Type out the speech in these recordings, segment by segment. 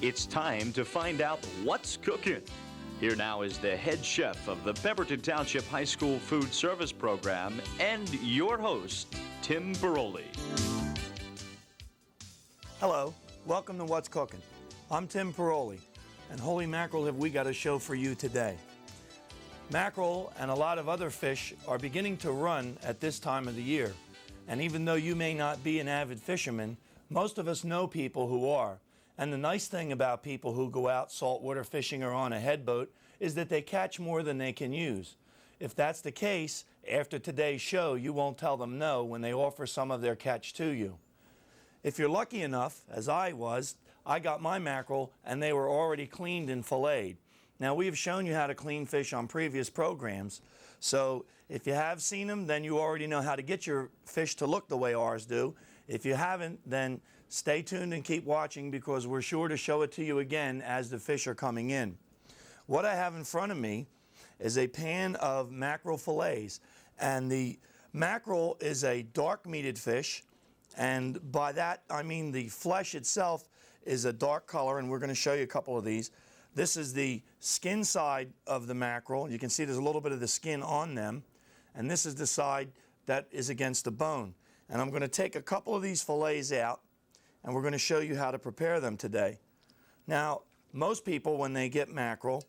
It's time to find out what's cooking. Here now is the head chef of the Pemberton Township High School Food Service Program and your host, Tim Baroli. Hello, welcome to What's Cooking. I'm Tim Baroli, and holy mackerel have we got a show for you today. Mackerel and a lot of other fish are beginning to run at this time of the year. And even though you may not be an avid fisherman, most of us know people who are. And the nice thing about people who go out saltwater fishing or on a headboat is that they catch more than they can use. If that's the case, after today's show, you won't tell them no when they offer some of their catch to you. If you're lucky enough, as I was, I got my mackerel and they were already cleaned and filleted. Now, we have shown you how to clean fish on previous programs, so if you have seen them, then you already know how to get your fish to look the way ours do. If you haven't, then stay tuned and keep watching because we're sure to show it to you again as the fish are coming in. What I have in front of me is a pan of mackerel fillets, and the mackerel is a dark meated fish, and by that I mean the flesh itself is a dark color, and we're going to show you a couple of these. This is the skin side of the mackerel. You can see there's a little bit of the skin on them, and this is the side that is against the bone. And I'm going to take a couple of these fillets out, and we're going to show you how to prepare them today. Now, most people, when they get mackerel,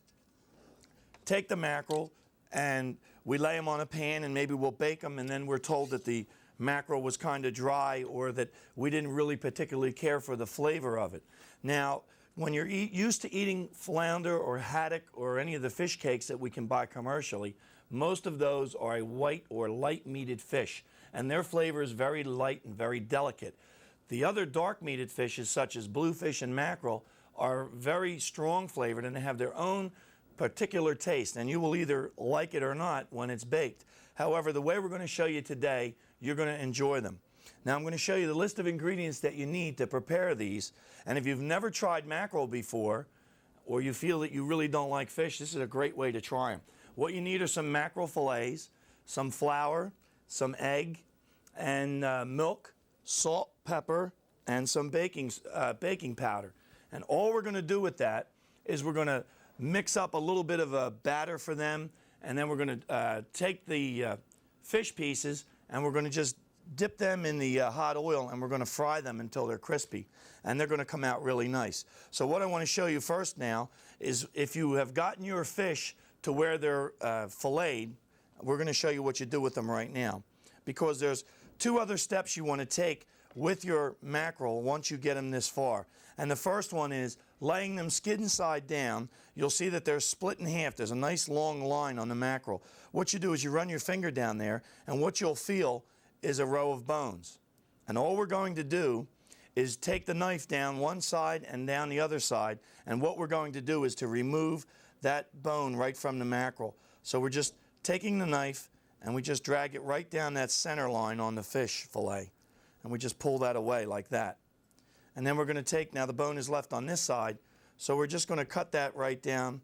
take the mackerel and we lay them on a pan and maybe we'll bake them, and then we're told that the mackerel was kind of dry or that we didn't really particularly care for the flavor of it. Now, when you're used to eating flounder or haddock or any of the fish cakes that we can buy commercially, most of those are a white or light meated fish, and their flavor is very light and very delicate. The other dark meated fishes, such as bluefish and mackerel, are very strong flavored and they have their own particular taste, and you will either like it or not when it's baked. However, the way we're going to show you today, you're going to enjoy them. Now, I'm going to show you the list of ingredients that you need to prepare these, and if you've never tried mackerel before, or you feel that you really don't like fish, this is a great way to try them. What you need are some mackerel fillets, some flour, some egg, and milk, salt, pepper, and some baking powder. And all we're going to do with that is we're going to mix up a little bit of a batter for them, and then we're going to take the fish pieces and we're going to just dip them in the hot oil, and we're going to fry them until they're crispy, and they're going to come out really nice. So what I want to show you first now is if you have gotten your fish to where they're filleted, we're going to show you what you do with them right now, because there's two other steps you want to take with your mackerel once you get them this far. And the first one is laying them skin side down. You'll see that they're split in half. There's a nice long line on the mackerel. What you do is you run your finger down there, and what you'll feel is a row of bones. And all we're going to do is take the knife down one side and down the other side, and what we're going to do is to remove that bone right from the mackerel. So we're just taking the knife and we just drag it right down that center line on the fish fillet, and we just pull that away like that. And then we're going to take, now the bone is left on this side, so we're just going to cut that right down,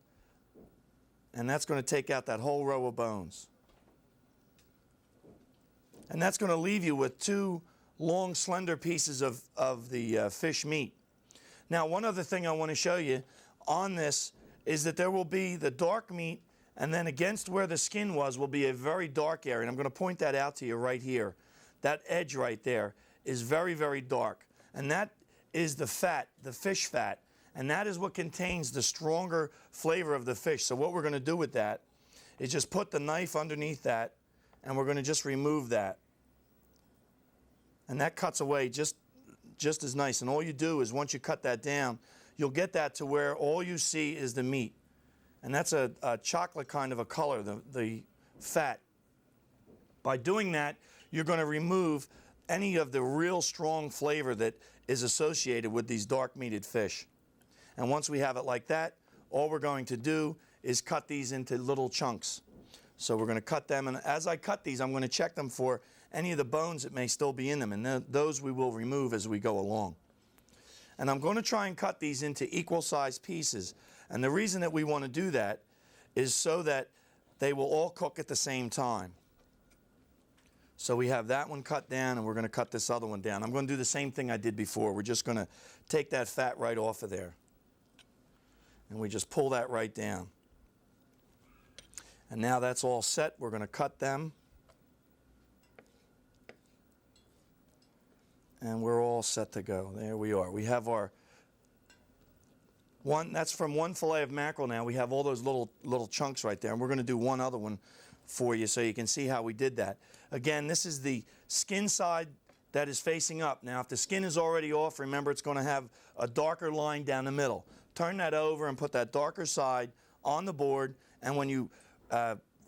and that's going to take out that whole row of bones. And that's going to leave you with two long, slender pieces of the fish meat. Now, one other thing I want to show you on this is that there will be the dark meat, and then against where the skin was will be a very dark area. And I'm going to point that out to you right here. That edge right there is very, very dark. And that is the fat, the fish fat. And that is what contains the stronger flavor of the fish. So what we're going to do with that is just put the knife underneath that, and we're going to just remove that. And that cuts away just as nice. And all you do is once you cut that down, you'll get that to where all you see is the meat. And that's a chocolate kind of a color, the fat. By doing that, you're going to remove any of the real strong flavor that is associated with these dark meated fish. And once we have it like that, all we're going to do is cut these into little chunks. So we're going to cut them, and as I cut these, I'm going to check them for any of the bones that may still be in them, and those we will remove as we go along. And I'm going to try and cut these into equal sized pieces. And the reason that we want to do that is so that they will all cook at the same time. So we have that one cut down, and we're going to cut this other one down. I'm going to do the same thing I did before. We're just going to take that fat right off of there. And we just pull that right down. And now that's all set. We're going to cut them. And we're all set to go. There we are. We have our one, that's from one fillet of mackerel now. We have all those little chunks right there. And we're going to do one other one for you so you can see how we did that. Again, this is the skin side that is facing up. Now, if the skin is already off, remember it's going to have a darker line down the middle. Turn that over and put that darker side on the board. And when you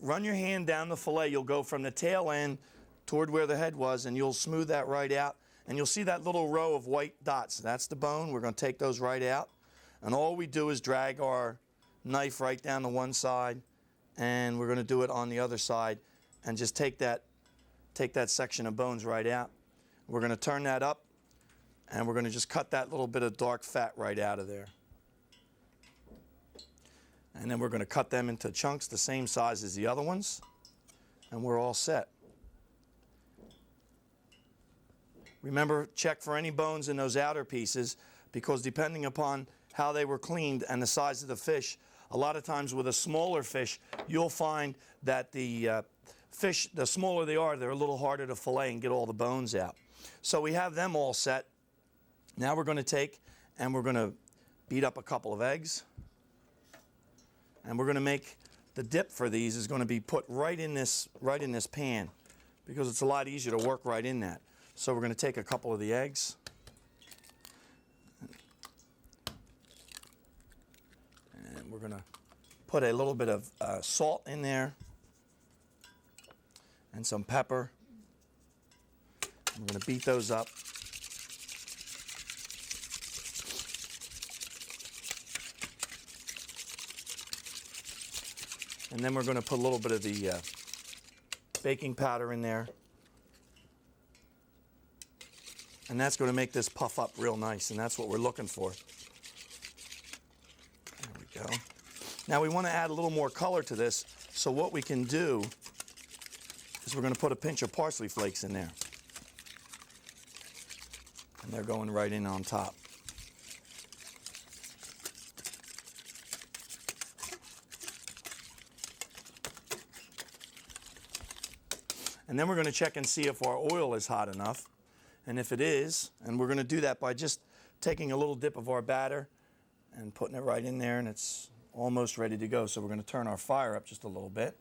run your hand down the fillet, you'll go from the tail end toward where the head was, and you'll smooth that right out. And you'll see that little row of white dots. That's the bone. We're going to take those right out. And all we do is drag our knife right down to one side, and we're going to do it on the other side and just take that section of bones right out. We're going to turn that up, and we're going to just cut that little bit of dark fat right out of there. And then we're going to cut them into chunks the same size as the other ones, and we're all set. Remember, check for any bones in those outer pieces, because depending upon how they were cleaned and the size of the fish, a lot of times with a smaller fish, you'll find that the fish, the smaller they are, they're a little harder to fillet and get all the bones out. So we have them all set. Now we're going to take and we're going to beat up a couple of eggs. And we're going to make the dip for these is going to be put right in this pan, because it's a lot easier to work right in that. So we're going to take a couple of the eggs. And we're going to put a little bit of salt in there and some pepper. We're going to beat those up. And then we're going to put a little bit of the baking powder in there. And that's going to make this puff up real nice, and that's what we're looking for. There we go. Now we want to add a little more color to this, so what we can do is we're going to put a pinch of parsley flakes in there. And they're going right in on top. And then we're going to check and see if our oil is hot enough. And if it is, and we're going to do that by just taking a little dip of our batter and putting it right in there, and it's almost ready to go. So we're going to turn our fire up just a little bit.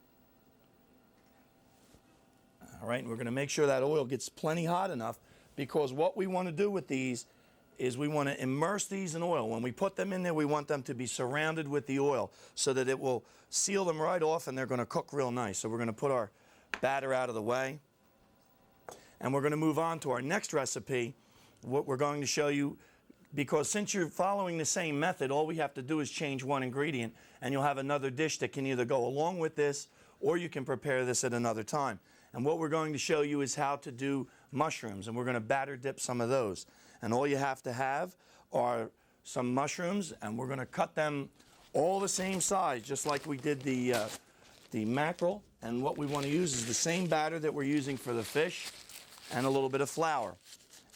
All right, and we're going to make sure that oil gets plenty hot enough, because what we want to do with these is we want to immerse these in oil. When we put them in there, we want them to be surrounded with the oil so that it will seal them right off, and they're going to cook real nice. So we're going to put our batter out of the way. And we're going to move on to our next recipe. What we're going to show you, because since you're following the same method, all we have to do is change one ingredient, and you'll have another dish that can either go along with this, or you can prepare this at another time. And what we're going to show you is how to do mushrooms, and we're going to batter dip some of those. And all you have to have are some mushrooms, and we're going to cut them all the same size, just like we did the mackerel. And what we want to use is the same batter that we're using for the fish, and a little bit of flour.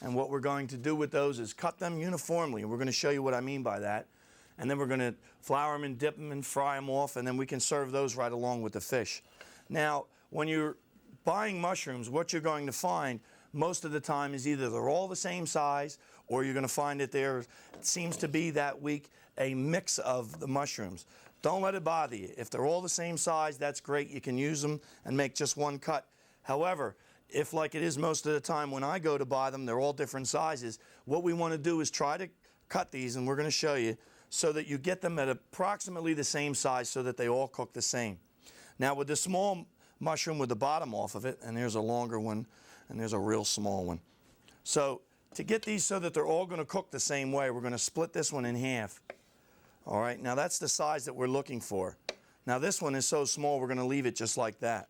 And what we're going to do with those is cut them uniformly, and we're going to show you what I mean by that. And then we're going to flour them and dip them and fry them off, and then we can serve those right along with the fish. Now, when you're buying mushrooms, what you're going to find most of the time is either they're all the same size, or you're going to find that there seems to be that week a mix of the mushrooms. Don't let it bother you. If they're all the same size, that's great. You can use them and make just one cut. However, if, like it is most of the time when I go to buy them, they're all different sizes, what we want to do is try to cut these, and we're going to show you, so that you get them at approximately the same size so that they all cook the same. Now, with the small mushroom with the bottom off of it, and there's a longer one, and there's a real small one. So to get these so that they're all going to cook the same way, we're going to split this one in half. All right, now that's the size that we're looking for. Now this one is so small, we're going to leave it just like that.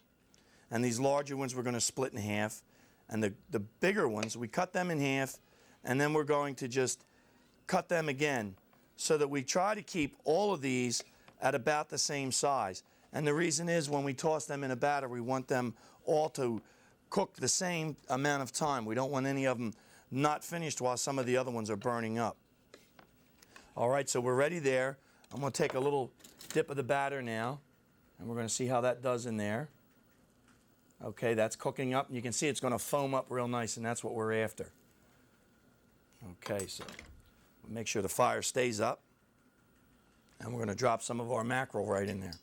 And these larger ones we're going to split in half. And the bigger ones, we cut them in half, and then we're going to just cut them again, so that we try to keep all of these at about the same size. And the reason is, when we toss them in a batter, we want them all to cook the same amount of time. We don't want any of them not finished while some of the other ones are burning up. All right, so we're ready there. I'm going to take a little dip of the batter now, and we're going to see how that does in there. Okay, that's cooking up, and you can see it's going to foam up real nice, and that's what we're after. Okay, so make sure the fire stays up, and we're going to drop some of our mackerel right in there.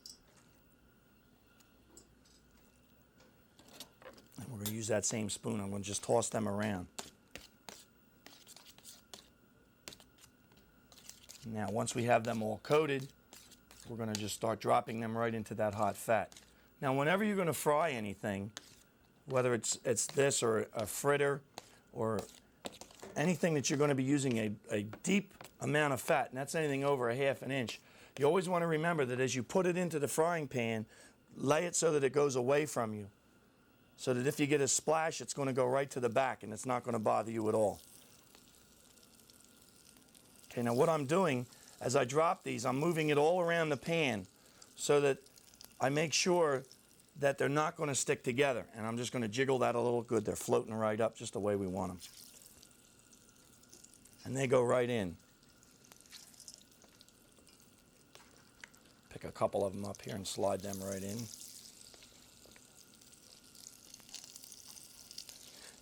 And we're going to use that same spoon. I'm going to just toss them around. Now, once we have them all coated, we're going to just start dropping them right into that hot fat. Now, whenever you're going to fry anything, whether it's this or a fritter or anything that you're going to be using a deep amount of fat, and that's anything over a ½ an inch, you always want to remember that as you put it into the frying pan, lay it so that it goes away from you, so that if you get a splash, it's going to go right to the back and it's not going to bother you at all. Okay, now what I'm doing as I drop these, I'm moving it all around the pan so that I make sure that they're not going to stick together. And I'm just going to jiggle that a little. Good, they're floating right up just the way we want them. And they go right in. Pick a couple of them up here and slide them right in.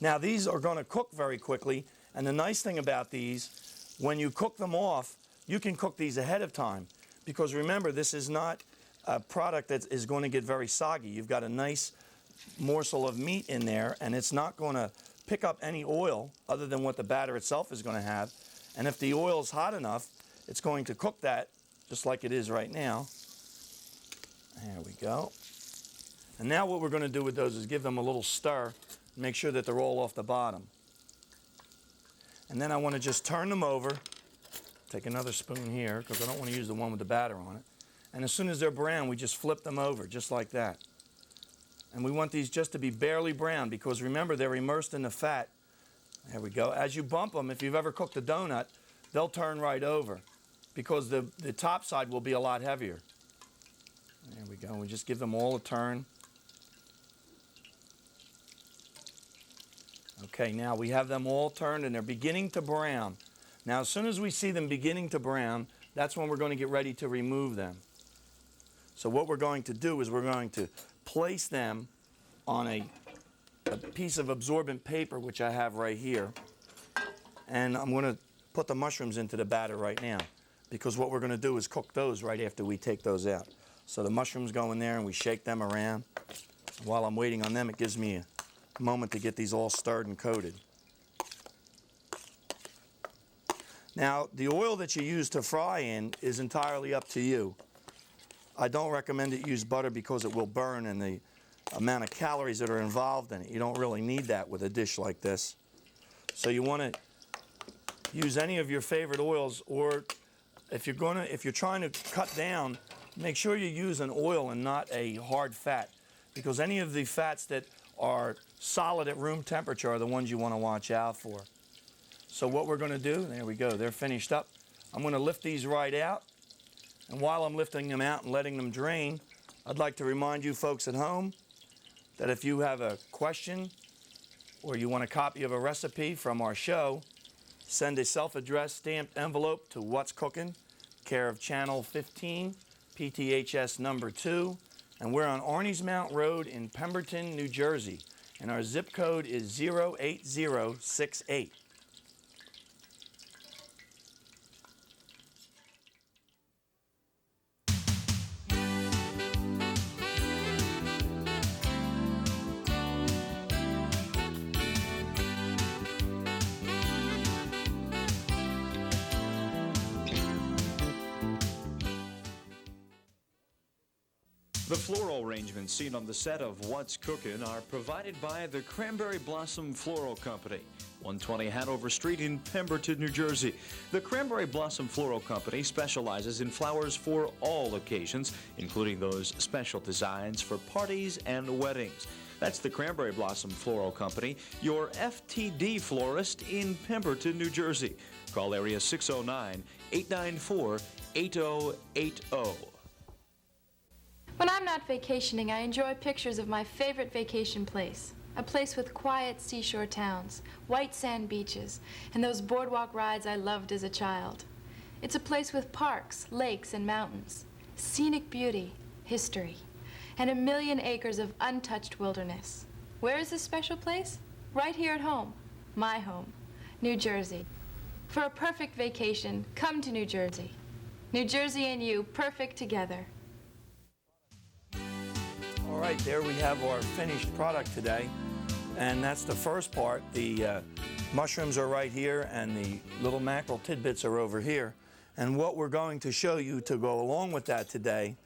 Now these are going to cook very quickly, and the nice thing about these, when you cook them off, you can cook these ahead of time, because remember, this is not a product that is going to get very soggy. You've got a nice morsel of meat in there, and it's not going to pick up any oil other than what the batter itself is going to have. And if the oil is hot enough, it's going to cook that just like it is right now. There we go. And now what we're going to do with those is give them a little stir, make sure that they're all off the bottom. And then I want to just turn them over. Take another spoon here, because I don't want to use the one with the batter on it. And as soon as they're brown, we just flip them over, just like that. And we want these just to be barely brown, because remember, they're immersed in the fat. There we go. As you bump them, if you've ever cooked a donut, they'll turn right over, because the top side will be a lot heavier. There we go. We just give them all a turn. Okay, now we have them all turned and they're beginning to brown. Now, as soon as we see them beginning to brown, that's when we're going to get ready to remove them. So what we're going to do is we're going to place them on a piece of absorbent paper, which I have right here. And I'm going to put the mushrooms into the batter right now, because what we're going to do is cook those right after we take those out. So the mushrooms go in there and we shake them around. While I'm waiting on them, it gives me a moment to get these all stirred and coated. Now, the oil that you use to fry in is entirely up to you. I don't recommend that you use butter because it will burn, and the amount of calories that are involved in it, you don't really need that with a dish like this. So you want to use any of your favorite oils, or if you're trying to cut down, make sure you use an oil and not a hard fat, because any of the fats that are solid at room temperature are the ones you want to watch out for. So what we're going to do, there we go, they're finished up. I'm going to lift these right out, and while I'm lifting them out and letting them drain, I'd like to remind you folks at home that if you have a question or you want a copy of a recipe from our show, send a self-addressed stamped envelope to What's Cooking, care of Channel 15, PTHS number 2, and we're on Arnie's Mount Road in Pemberton, New Jersey, and our zip code is 08068. The floral arrangements seen on the set of What's Cooking are provided by the Cranberry Blossom Floral Company, 120 Hanover Street in Pemberton, New Jersey. The Cranberry Blossom Floral Company specializes in flowers for all occasions, including those special designs for parties and weddings. That's the Cranberry Blossom Floral Company, your FTD florist in Pemberton, New Jersey. Call area 609-894-8080. When I'm not vacationing, I enjoy pictures of my favorite vacation place. A place with quiet seashore towns, white sand beaches, and those boardwalk rides I loved as a child. It's a place with parks, lakes, and mountains, scenic beauty, history, and a million acres of untouched wilderness. Where is this special place? Right here at home, my home, New Jersey. For a perfect vacation, come to New Jersey. New Jersey and you, perfect together. All right, there we have our finished product today. And that's the first part. The mushrooms are right here and the little mackerel tidbits are over here. And what we're going to show you to go along with that today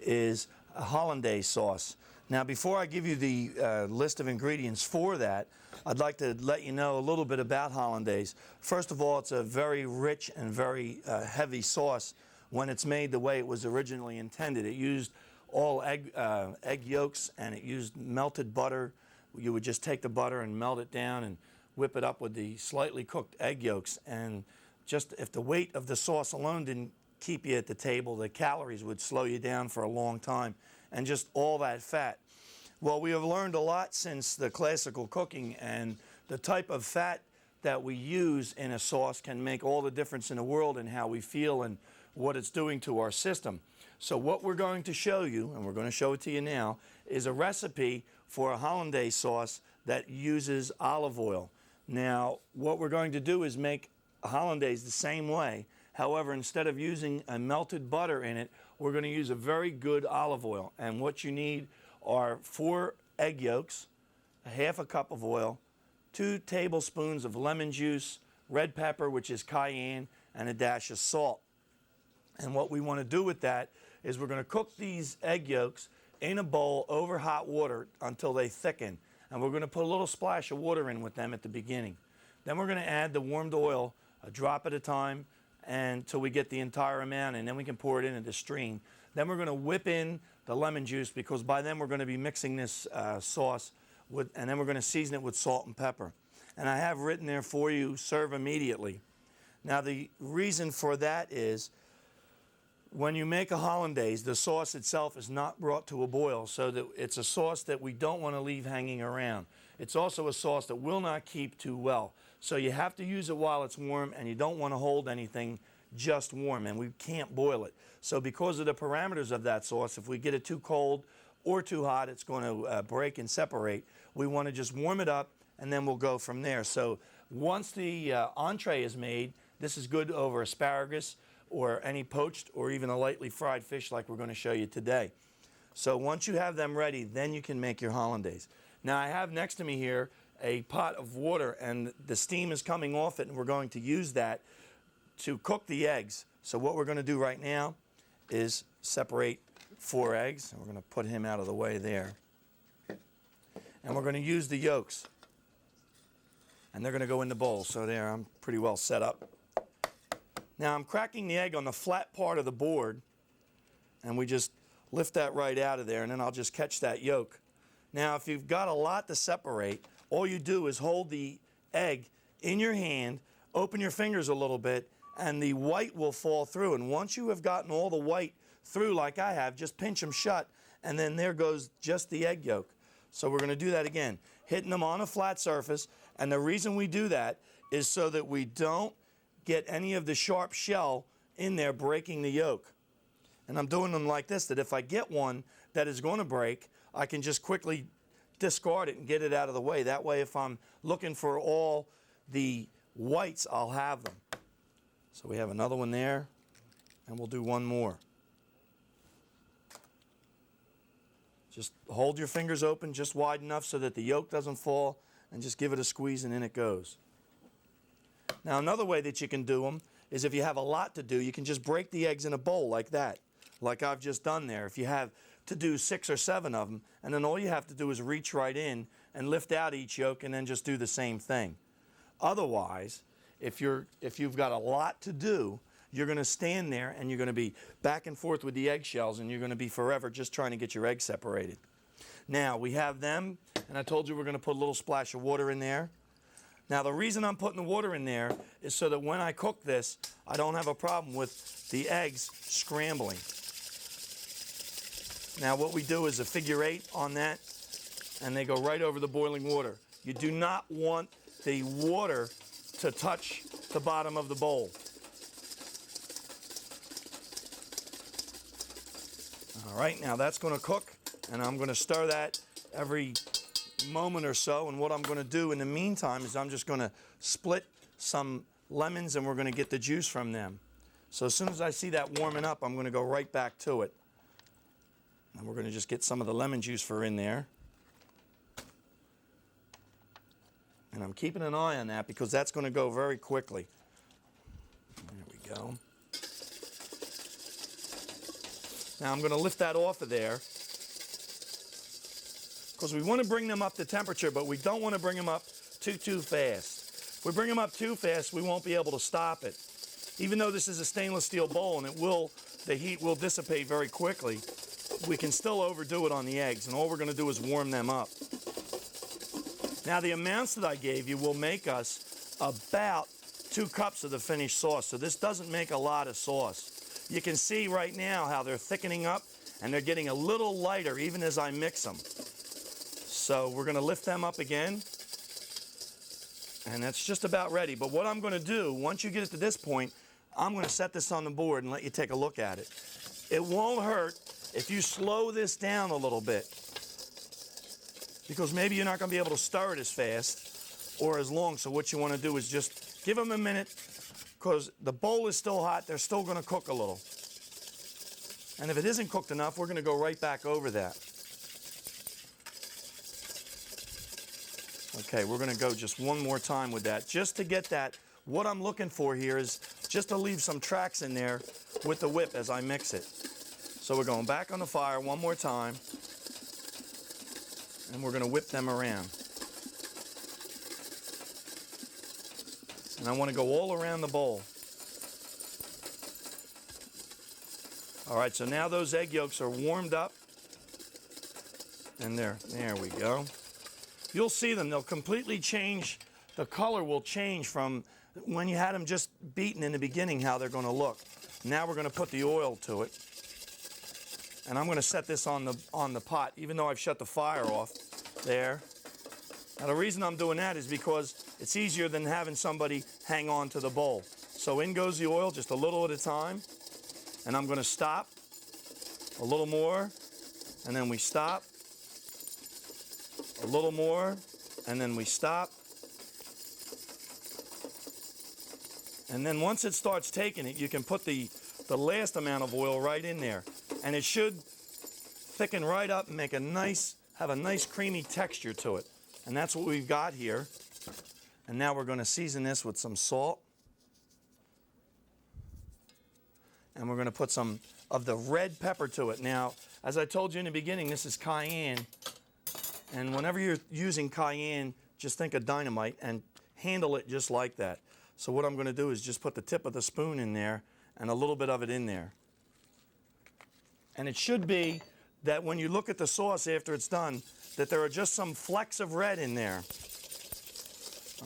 is a hollandaise sauce. Now, before I give you the list of ingredients for that, I'd like to let you know a little bit about hollandaise. First of all, it's a very rich and very heavy sauce when it's made the way it was originally intended. It used all egg yolks and it used melted butter. You would just take the butter and melt it down and whip it up with the slightly cooked egg yolks. And just if the weight of the sauce alone didn't keep you at the table, the calories would slow you down for a long time, and just all that fat. Well, we have learned a lot since the classical cooking, and the type of fat that we use in a sauce can make all the difference in the world in how we feel and what it's doing to our system. So what we're going to show you, and we're going to show it to you now, is a recipe for a hollandaise sauce that uses olive oil. Now, what we're going to do is make a hollandaise the same way. However, instead of using a melted butter in it, we're going to use a very good olive oil. And what you need are 4 egg yolks, a half a cup of oil, 2 tablespoons of lemon juice, red pepper, which is cayenne, and a dash of salt. And what we want to do with that is we're going to cook these egg yolks in a bowl over hot water until they thicken. And we're going to put a little splash of water in with them at the beginning. Then we're going to add the warmed oil, a drop at a time, until we get the entire amount, and then we can pour it into the stream. Then we're going to whip in the lemon juice, because by then we're going to be mixing this sauce with, and then we're going to season it with salt and pepper. And I have written there for you, serve immediately. Now, the reason for that is when you make a hollandaise, the sauce itself is not brought to a boil, so that it's a sauce that we don't want to leave hanging around. It's also a sauce that will not keep too well. So you have to use it while it's warm, and you don't want to hold anything just warm, and we can't boil it. So because of the parameters of that sauce, if we get it too cold or too hot, it's going to break and separate. We want to just warm it up, and then we'll go from there. So once the entree is made, this is good over asparagus or any poached or even a lightly fried fish like we're going to show you today. So once you have them ready, then you can make your hollandaise. Now, I have next to me here a pot of water, and the steam is coming off it, and we're going to use that to cook the eggs. So what we're going to do right now is separate 4 eggs, and we're going to put him out of the way there. And we're going to use the yolks, and they're going to go in the bowl. So there, I'm pretty well set up. Now I'm cracking the egg on the flat part of the board, and we just lift that right out of there, and then I'll just catch that yolk. Now, if you've got a lot to separate, all you do is hold the egg in your hand, open your fingers a little bit, and the white will fall through. And once you have gotten all the white through like I have, just pinch them shut, and then there goes just the egg yolk. So we're going to do that again, hitting them on a flat surface. And the reason we do that is so that we don't get any of the sharp shell in there breaking the yolk. And I'm doing them like this, that if I get one that is going to break, I can just quickly discard it and get it out of the way. That way, if I'm looking for all the whites, I'll have them. So we have another one there, and we'll do one more. Just hold your fingers open just wide enough so that the yolk doesn't fall, and just give it a squeeze, and in it goes. Now, another way that you can do them is if you have a lot to do, you can just break the eggs in a bowl like that, like I've just done there. If you have to do 6 or 7 of them, and then all you have to do is reach right in and lift out each yolk, and then just do the same thing. Otherwise, if you've got a lot to do, you're going to stand there and you're going to be back and forth with the eggshells, and you're going to be forever just trying to get your eggs separated. Now, we have them, and I told you we're going to put a little splash of water in there. Now, the reason I'm putting the water in there is so that when I cook this, I don't have a problem with the eggs scrambling. Now, what we do is a figure 8 on that, and they go right over the boiling water. You do not want the water to touch the bottom of the bowl. All right, now that's going to cook, and I'm going to stir that every moment or so. And what I'm going to do in the meantime is I'm just going to split some lemons, and we're going to get the juice from them. So as soon as I see that warming up, I'm going to go right back to it. And we're going to just get some of the lemon juice for in there. And I'm keeping an eye on that because that's going to go very quickly. There we go. Now I'm going to lift that off of there because we want to bring them up to temperature, but we don't want to bring them up too fast. If we bring them up too fast, we won't be able to stop it. Even though this is a stainless steel bowl and the heat will dissipate very quickly, we can still overdo it on the eggs, and all we're going to do is warm them up. Now the amounts that I gave you will make us about 2 cups of the finished sauce, so this doesn't make a lot of sauce. You can see right now how they're thickening up and they're getting a little lighter even as I mix them. So we're going to lift them up again, and that's just about ready. But what I'm going to do, once you get it to this point, I'm going to set this on the board and let you take a look at it. It won't hurt if you slow this down a little bit, because maybe you're not going to be able to stir it as fast or as long. So what you want to do is just give them a minute, because the bowl is still hot. They're still going to cook a little. And if it isn't cooked enough, we're going to go right back over that. Okay, we're going to go just one more time with that, just to get that. What I'm looking for here is just to leave some tracks in there with the whip as I mix it. So we're going back on the fire one more time, and we're going to whip them around. And I want to go all around the bowl. All right, so now those egg yolks are warmed up. And there we go. You'll see them, they'll completely change. The color will change from when you had them just beaten in the beginning, how they're going to look. Now we're going to put the oil to it. And I'm going to set this on the pot, even though I've shut the fire off there. Now the reason I'm doing that is because it's easier than having somebody hang on to the bowl. So in goes the oil, just a little at a time. And I'm going to stop a little more, and then we stop. A little more, and then we stop. And then once it starts taking it, you can put the last amount of oil right in there. And it should thicken right up and make have a nice creamy texture to it. And that's what we've got here. And now we're going to season this with some salt. And we're going to put some of the red pepper to it. Now, as I told you in the beginning, this is cayenne. And whenever you're using cayenne, just think of dynamite and handle it just like that. So what I'm going to do is just put the tip of the spoon in there and a little bit of it in there. And it should be that when you look at the sauce after it's done, that there are just some flecks of red in there.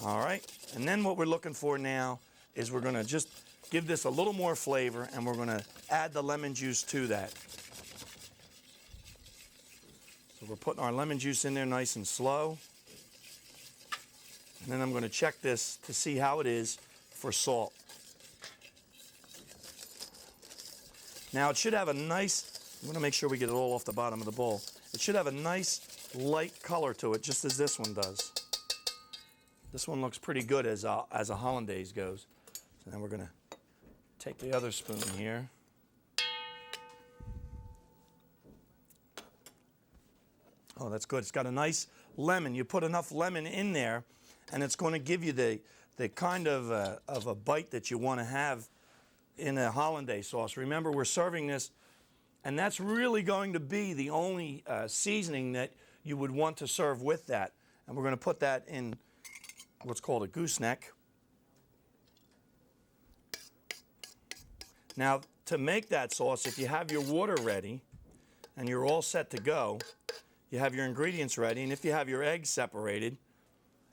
All right, and then what we're looking for now is we're going to just give this a little more flavor, and we're going to add the lemon juice to that. So we're putting our lemon juice in there nice and slow. And then I'm going to check this to see how it is for salt. Now it should have a nice, I'm going to make sure we get it all off the bottom of the bowl. It should have a nice light color to it, just as this one does. This one looks pretty good as a hollandaise goes. So then we're going to take the other spoon here. Oh, that's good. It's got a nice lemon. You put enough lemon in there, and it's going to give you the kind of a bite that you want to have in a hollandaise sauce. Remember, we're serving this, and that's really going to be the only seasoning that you would want to serve with that. And we're going to put that in what's called a gooseneck. Now, to make that sauce, if you have your water ready and you're all set to go, you have your ingredients ready, and if you have your eggs separated,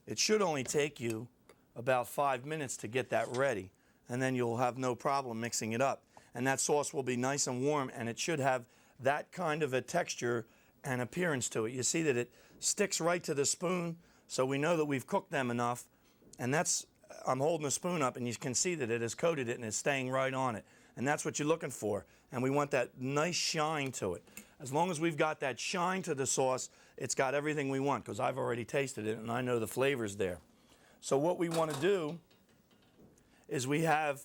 it should only take you about 5 minutes to get that ready, and then you'll have no problem mixing it up. And that sauce will be nice and warm, and it should have that kind of a texture and appearance to it. You see that it sticks right to the spoon, so we know that we've cooked them enough. And that's, I'm holding the spoon up, and you can see that it has coated it and it's staying right on it. And that's what you're looking for. and we want that nice shine to it. As long as we've got that shine to the sauce, it's got everything we want, because I've already tasted it and I know the flavor's there. So what we want to do is we have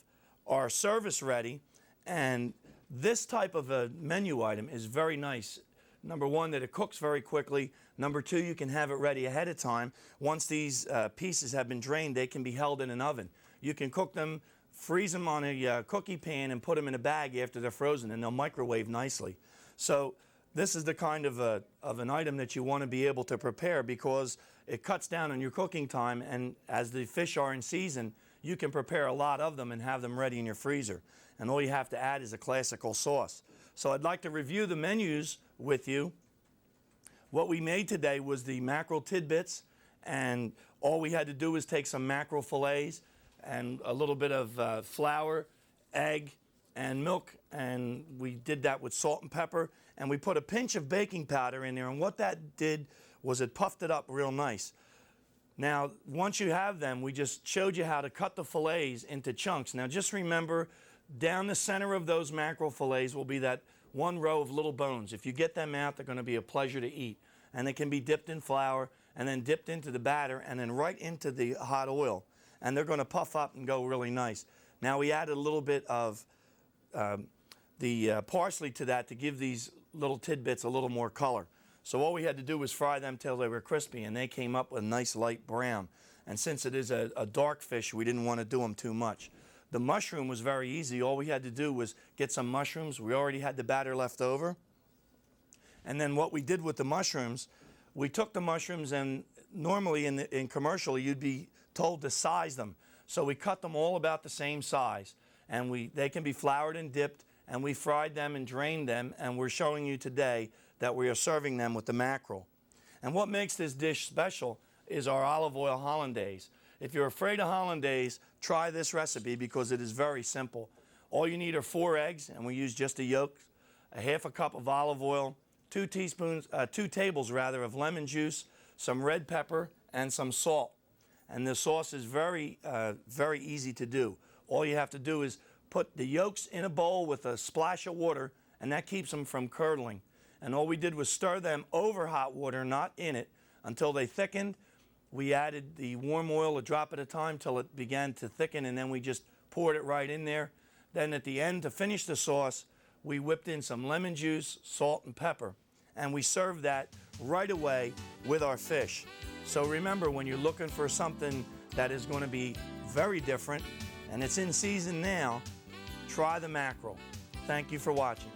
our service ready, and this type of a menu item is very nice. Number one, that it cooks very quickly. Number two, you can have it ready ahead of time. Once these pieces have been drained, they can be held in an oven. You can cook them, freeze them on a cookie pan, and put them in a bag after they're frozen, and they'll microwave nicely. So this is the kind of an item that you want to be able to prepare, because it cuts down on your cooking time, and as the fish are in season, you can prepare a lot of them and have them ready in your freezer. And all you have to add is a classical sauce. So I'd like to review the menus with you. What we made today was the mackerel tidbits, and all we had to do was take some mackerel fillets and a little bit of flour, egg, and milk, and we did that with salt and pepper, and we put a pinch of baking powder in there, and what that did was it puffed it up real nice. Now, once you have them, we just showed you how to cut the fillets into chunks. Now, just remember, down the center of those mackerel fillets will be that one row of little bones. If you get them out, they're going to be a pleasure to eat. And they can be dipped in flour and then dipped into the batter and then right into the hot oil. And they're going to puff up and go really nice. Now, we added a little bit of the parsley to that to give these little tidbits a little more color. So all we had to do was fry them till they were crispy, and they came up with a nice light brown. And since it is a dark fish, we didn't want to do them too much. The mushroom was very easy. All we had to do was get some mushrooms. We already had the batter left over. And then what we did with the mushrooms, we took the mushrooms, and normally in commercial, you'd be told to size them. So we cut them all about the same size. And they can be floured and dipped, and we fried them and drained them, and we're showing you today that we are serving them with the mackerel. And what makes this dish special is our olive oil hollandaise. If you're afraid of hollandaise, try this recipe because it is very simple. All you need are 4 eggs, and we use just a yolk, a half a cup of olive oil, 2 tables of lemon juice, some red pepper, and some salt. And the sauce is very easy to do. All you have to do is put the yolks in a bowl with a splash of water, and that keeps them from curdling. And all we did was stir them over hot water, not in it, until they thickened. We added the warm oil a drop at a time till it began to thicken, and then we just poured it right in there. Then at the end, to finish the sauce, we whipped in some lemon juice, salt, and pepper. And we served that right away with our fish. So remember, when you're looking for something that is going to be very different, and it's in season now, try the mackerel. Thank you for watching.